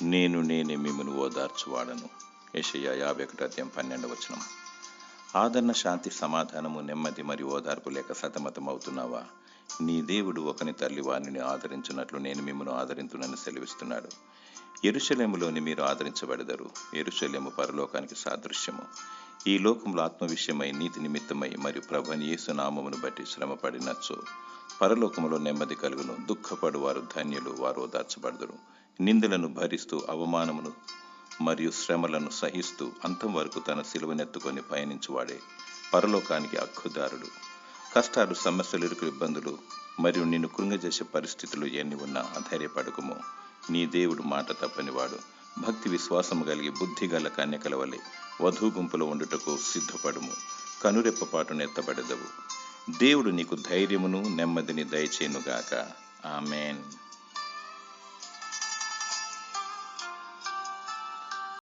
నేనే మిమ్మును ఓదార్చువాడను. యెషయా 51:12. ఆదరణ, శాంతి, సమాధానము, నెమ్మది మరియు ఓదార్పు లేక సతమతమవుతున్నావా? నీ దేవుడు ఒకని తల్లి వారిని ఆదరించినట్లు నేను మిమ్మల్ని ఆదరించునని సెలవిస్తున్నాడు. యెరూషలేములోని మీరు ఆదరించబడెదరు. యెరూషలేము పరలోకానికి సాదృశ్యము. ఈ లోకంలో ఆత్మ విషయమై, నీతి నిమిత్తమై మరియు ప్రభువైన యేసు నామమును బట్టి శ్రమపడినచో పరలోకములో నెమ్మది కలుగును. దుఃఖపడు వారు ధన్యులు, వారు ఓదార్చబడదురు. నిందలను భరిస్తూ, అవమానమును మరియు శ్రమలను సహిస్తూ అంతం వరకు తన సిలువనెత్తుకొని పయనించువాడే పరలోకానికి హక్కుదారుడు. కష్టాలు, సమస్యలు, ఇరుకు, ఇబ్బందులు మరియు నిన్ను కృంగజేసే పరిస్థితులు ఎన్ని ఉన్నా అధైర్యపడకుము. నీ దేవుడు మాట తప్పనివాడు. భక్తి విశ్వాసము కలిగి బుద్ధి గల కన్యకల వలె వధూ గుంపులో ఉండుటకు సిద్ధపడుము. కనురెప్పపాటును ఎత్తబడెదవు. దేవుడు నీకు ధైర్యమును నెమ్మదిని దయచేయునుగాక. ఆమేన్.